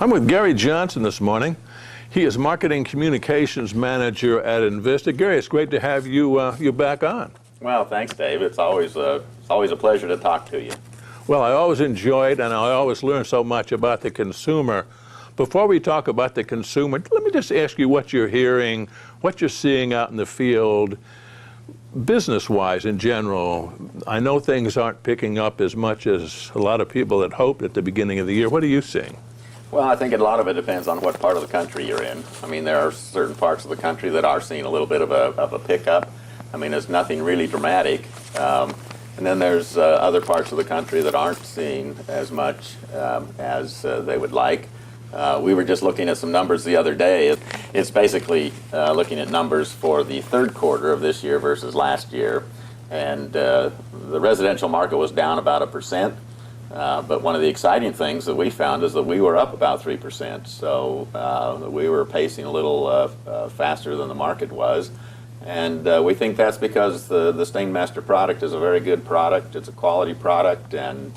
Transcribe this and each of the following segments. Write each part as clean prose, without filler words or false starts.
I'm with Gary Johnston this morning. He is Marketing Communications Manager at Invista. Gary, it's great to have you back on. Well, thanks, Dave. It's always a pleasure to talk to you. Well, I always enjoy it, and I always learn so much about the consumer. Before we talk about the consumer, let me just ask you what you're hearing, what you're seeing out in the field, business-wise in general. I know things aren't picking up as much as a lot of people had hoped at the beginning of the year. What are you seeing? Well, I think a lot of it depends on what part of the country you're in. I mean, there are certain parts of the country that are seeing a little bit of a pickup. I mean, there's nothing really dramatic. And then there's other parts of the country that aren't seeing as much as they would like. We were just looking at some numbers the other day. It's basically looking at numbers for the third quarter of this year versus last year. And the residential market was down about 1%. But one of the exciting things that we found is that we were up about 3%. So we were pacing a little faster than the market was. And we think that's because the Stainmaster product is a very good product. It's a quality product, and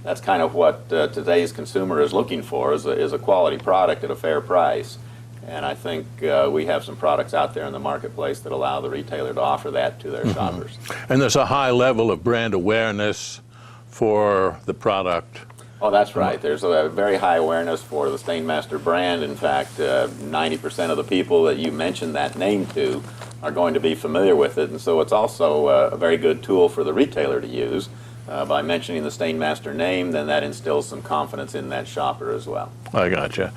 that's kind of what today's consumer is looking for, is a quality product at a fair price. And I think we have some products out there in the marketplace that allow the retailer to offer that to their shoppers. And there's a high level of brand awareness for the product. Oh, that's right. There's a very high awareness for the Stainmaster brand. In fact, 90% of the people that you mentioned that name to are going to be familiar with it. And so it's also a very good tool for the retailer to use. By mentioning the Stainmaster name, then that instills some confidence in that shopper as well. I gotcha.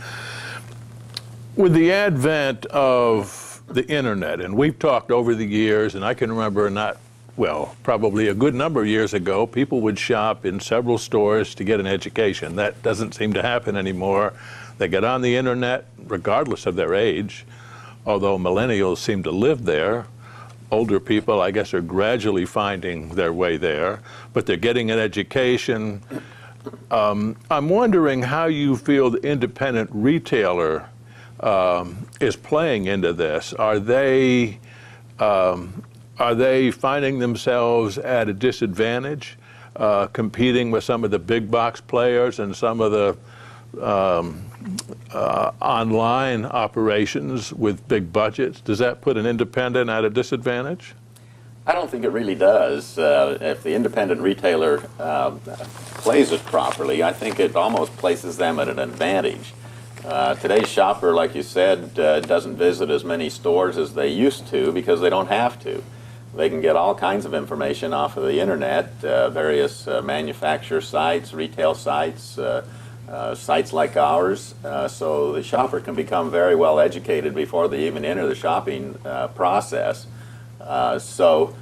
With the advent of the internet, and we've talked over the years, and I can remember probably a good number of years ago, people would shop in several stores to get an education. That doesn't seem to happen anymore. They get on the internet regardless of their age, although millennials seem to live there. Older people, I guess, are gradually finding their way there, but they're getting an education. I'm wondering how you feel the independent retailer is playing into this. Are they finding themselves at a disadvantage, competing with some of the big box players and some of the online operations with big budgets? Does that put an independent at a disadvantage? I don't think it really does. If the independent retailer plays it properly, I think it almost places them at an advantage. Today's shopper, like you said, doesn't visit as many stores as they used to because they don't have to. They can get all kinds of information off of the internet, various manufacturer sites, retail sites, sites like ours, so the shopper can become very well educated before they even enter the shopping process. So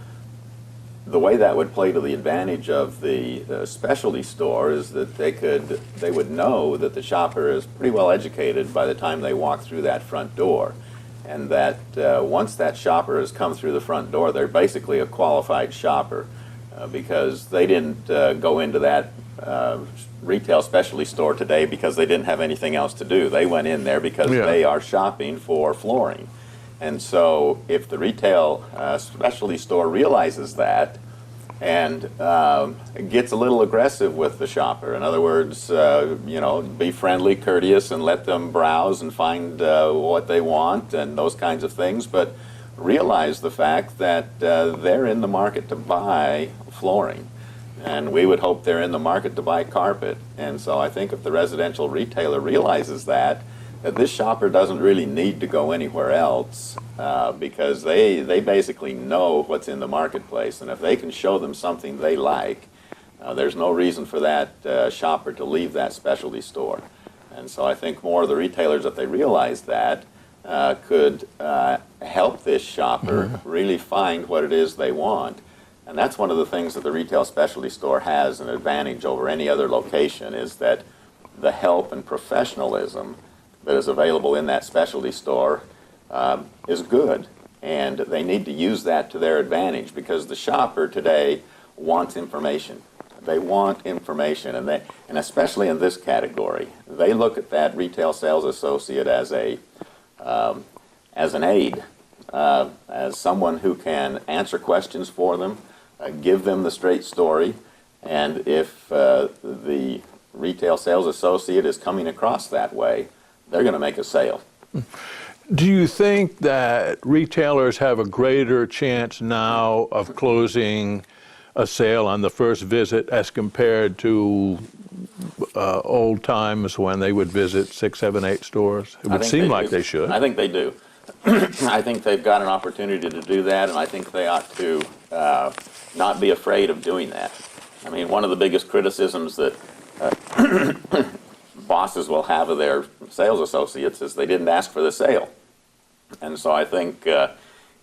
the way that would play to the advantage of the specialty store is that they would know that the shopper is pretty well educated by the time they walk through that front door, and that once that shopper has come through the front door, they're basically a qualified shopper because they didn't go into that retail specialty store today because they didn't have anything else to do. They went in there because they are shopping for flooring. And so if the retail specialty store realizes that and gets a little aggressive with the shopper, in other words, be friendly, courteous, and let them browse and find what they want and those kinds of things, but realize the fact that they're in the market to buy flooring. And we would hope they're in the market to buy carpet. And so I think if the residential retailer realizes that this shopper doesn't really need to go anywhere else because they basically know what's in the marketplace. And if they can show them something they like, there's no reason for that shopper to leave that specialty store. And so I think more of the retailers, if they realize that, could help this shopper really find what it is they want. And that's one of the things that the retail specialty store has an advantage over any other location, is that the help and professionalism that is available in that specialty store is good. And they need to use that to their advantage because the shopper today wants information. They want information, and especially in this category, they look at that retail sales associate as an aide, as someone who can answer questions for them, give them the straight story, and if the retail sales associate is coming across that way, they're going to make a sale. Do you think that retailers have a greater chance now of closing a sale on the first visit as compared to old times when they would visit 6, 7, 8 stores? It would seem like they should. I think they do. I think they've got an opportunity to do that, and I think they ought to not be afraid of doing that. I mean, one of the biggest criticisms that bosses will have of their sales associates is they didn't ask for the sale. And so I think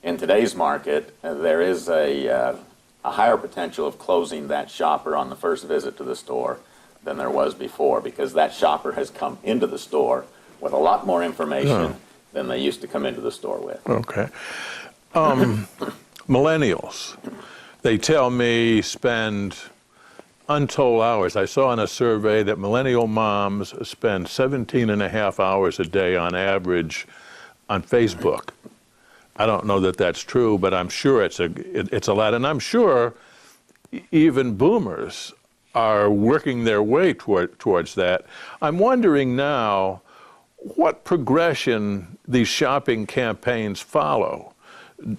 in today's market, there is a higher potential of closing that shopper on the first visit to the store than there was before, because that shopper has come into the store with a lot more information than they used to come into the store with. Okay. Millennials, they tell me, spend untold hours. I saw in a survey that millennial moms spend 17 and a half hours a day on average on Facebook. I don't know that that's true, but I'm sure it's a lot. And I'm sure even boomers are working their way towards that. I'm wondering now what progression these shopping campaigns follow.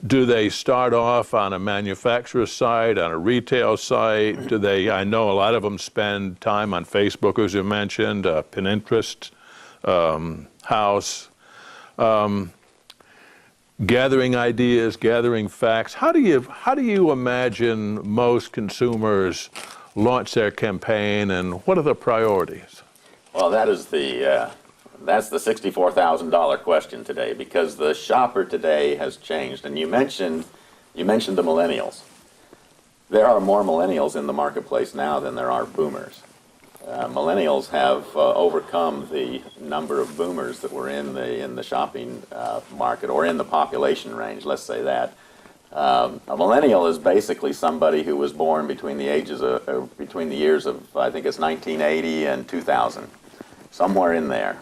Do they start off on a manufacturer site, on a retail site? I know a lot of them spend time on Facebook, as you mentioned, Pinterest, House, gathering ideas, gathering facts. How do you imagine most consumers launch their campaign, and what are the priorities? Well, that's the $64,000 question today, because the shopper today has changed. And you mentioned the millennials. There are more millennials in the marketplace now than there are boomers. Millennials have overcome the number of boomers that were in the shopping market, or in the population range, let's say that. A millennial is basically somebody who was born between the years of, I think it's 1980 and 2000, somewhere in there.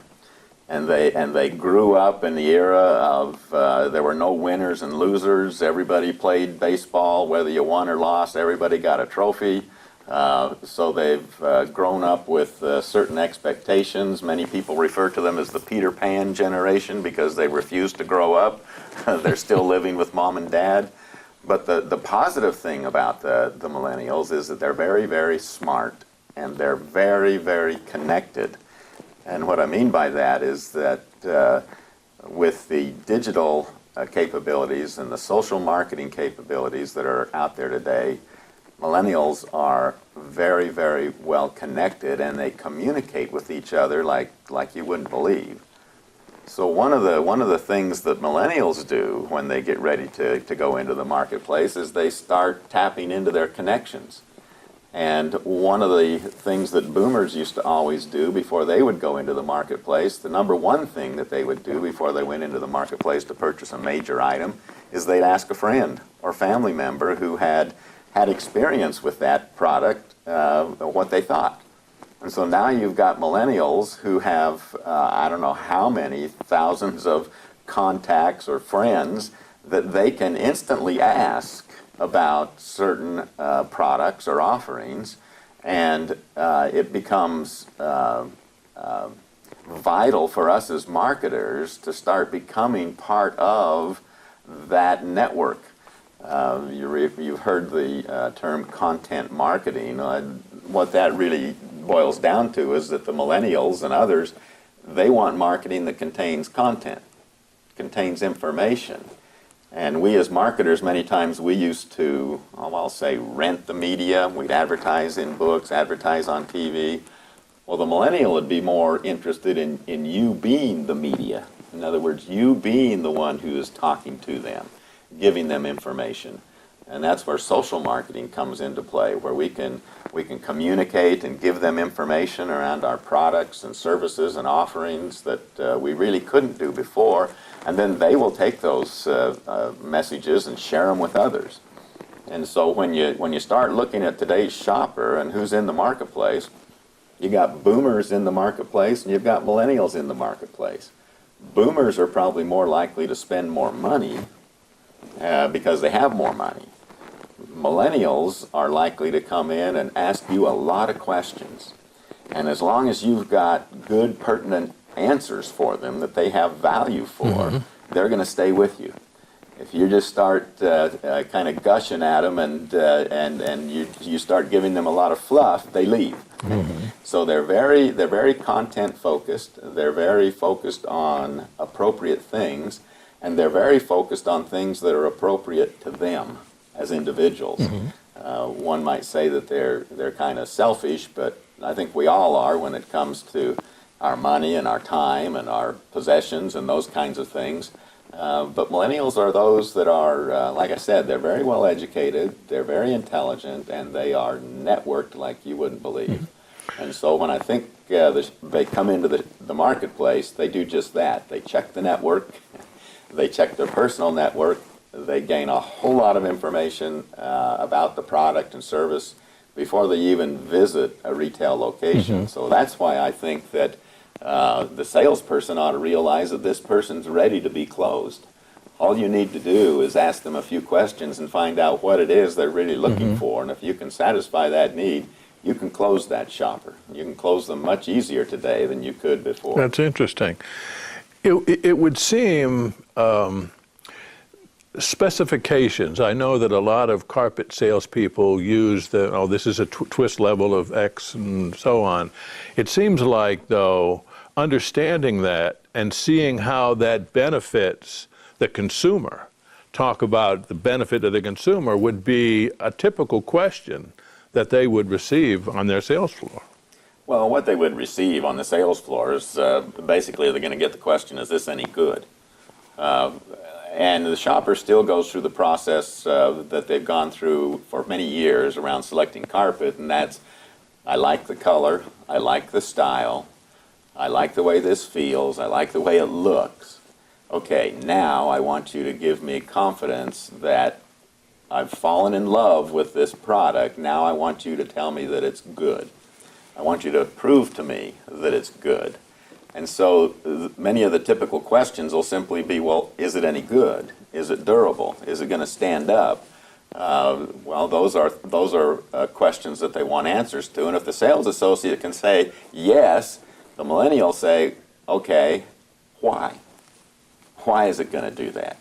And they grew up in the era of there were no winners and losers. Everybody played baseball, whether you won or lost. Everybody got a trophy. So they've grown up with certain expectations. Many people refer to them as the Peter Pan generation because they refuse to grow up. They're still living with mom and dad. But the positive thing about the millennials is that they're very, very smart, and they're very, very connected. And what I mean by that is that with the digital capabilities and the social marketing capabilities that are out there today, millennials are very, very well connected, and they communicate with each other like you wouldn't believe. So one of the things that millennials do when they get ready to go into the marketplace is they start tapping into their connections. And one of the things that boomers used to always do before they would go into the marketplace, the number one thing that they would do before they went into the marketplace to purchase a major item, is they'd ask a friend or family member who had experience with that product what they thought. And so now you've got millennials who have, I don't know how many thousands of contacts or friends that they can instantly ask about certain products or offerings, and it becomes vital for us as marketers to start becoming part of that network. You've heard the term content marketing. What that really boils down to is that the millennials and others, they want marketing that contains content, contains information. And we as marketers, many times we used to, I'll say, rent the media. We'd advertise in books, advertise on TV. Well, the millennial would be more interested in you being the media. In other words, you being the one who is talking to them, giving them information. And that's where social marketing comes into play, where we can communicate and give them information around our products and services and offerings that we really couldn't do before. And then they will take those messages and share them with others. And so when you start looking at today's shopper and who's in the marketplace, you got boomers in the marketplace and you've got millennials in the marketplace. Boomers are probably more likely to spend more money because they have more money. Millennials are likely to come in and ask you a lot of questions. And as long as you've got good, pertinent answers for them that they have value for, they're going to stay with you. If you just start kind of gushing at them and you start giving them a lot of fluff, they leave. So they're very content focused. They're very focused on appropriate things, and they're very focused on things that are appropriate to them as individuals. One might say that they're kind of selfish, but I think we all are when it comes to our money and our time and our possessions and those kinds of things. But millennials are those that are, like I said, they're very well educated, they're very intelligent, and they are networked like you wouldn't believe. And so when I think they come into the marketplace, they do just that. They check the network, they check their personal network, they gain a whole lot of information about the product and service before they even visit a retail location. So that's why I think that the salesperson ought to realize that this person's ready to be closed. All you need to do is ask them a few questions and find out what it is they're really looking for. And if you can satisfy that need, you can close that shopper. You can close them much easier today than you could before. That's interesting. It would seem specifications. I know that a lot of carpet salespeople use this is a twist level of X and so on. It seems like, though, understanding that and seeing how that benefits the consumer, talk about the benefit of the consumer, would be a typical question that they would receive on their sales floor. Well, what they would receive on the sales floor is basically they're going to get the question, is this any good? And the shopper still goes through the process that they've gone through for many years around selecting carpet, and that's, I like the color, I like the style, I like the way this feels, I like the way it looks. Okay, now I want you to give me confidence that I've fallen in love with this product. Now I want you to tell me that it's good. I want you to prove to me that it's good. And so many of the typical questions will simply be, well, is it any good? Is it durable? Is it going to stand up? Well, those are questions that they want answers to. And if the sales associate can say yes, the millennials say, okay, why? Why is it going to do that?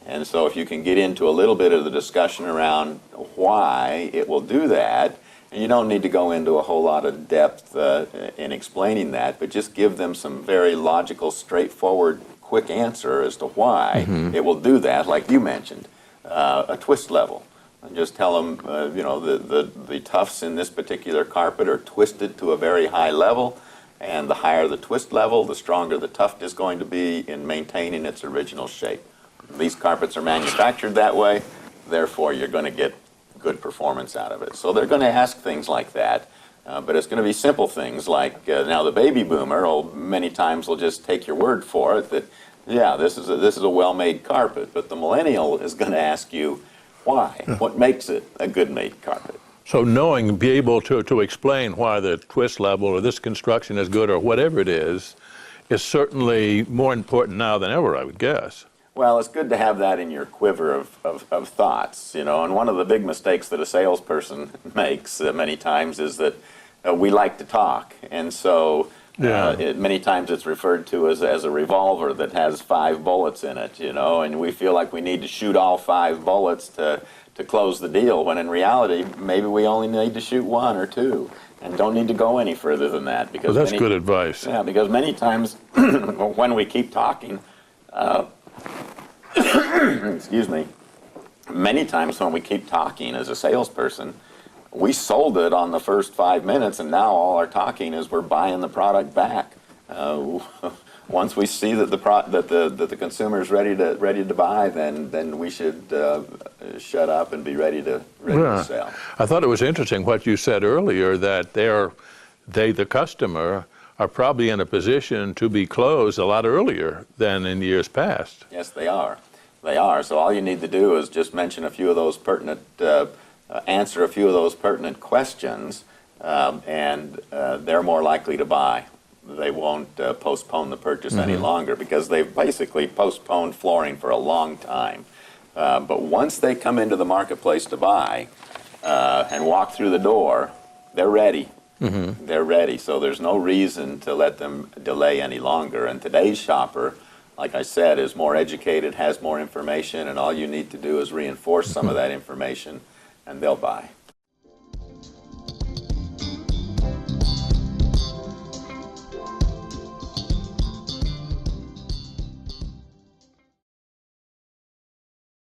And so if you can get into a little bit of the discussion around why it will do that, and you don't need to go into a whole lot of depth in explaining that, but just give them some very logical, straightforward, quick answer as to why it will do that, like you mentioned, a twist level. And just tell them, the tufts in this particular carpet are twisted to a very high level, and the higher the twist level, the stronger the tuft is going to be in maintaining its original shape. These carpets are manufactured that way, therefore you're going to get good performance out of it. So they're going to ask things like that, but it's going to be simple things like, now the baby boomer many times will just take your word for it that, yeah, this is a well-made carpet, but the millennial is going to ask you why, what makes it a good-made carpet. So be able to explain why the twist level or this construction is good or whatever it is certainly more important now than ever, I would guess. Well, it's good to have that in your quiver of thoughts, and one of the big mistakes that a salesperson makes many times is that we like to talk, and so many times it's referred to as a revolver that has 5 bullets in it, and we feel like we need to shoot all 5 bullets to close the deal, when in reality, maybe we only need to shoot 1 or 2. And don't need to go any further than that. Because that's good advice. Yeah, because many times when we keep talking, excuse me, many times when we keep talking as a salesperson, we sold it on the first 5 minutes, and now all our talking is we're buying the product back. Once we see that the consumer is ready to buy, then we should shut up and be ready to sell. I thought it was interesting what you said earlier, that the customer, are probably in a position to be closed a lot earlier than in years past. Yes, they are. They are. So all you need to do is just mention a few of those pertinent, answer a few of those pertinent questions, and they're more likely to buy. They won't postpone the purchase any longer, because they've basically postponed flooring for a long time. But once they come into the marketplace to buy and walk through the door, they're ready. they're ready. So there's no reason to let them delay any longer. And today's shopper, like I said, is more educated, has more information, and all you need to do is reinforce some of that information, and they'll buy.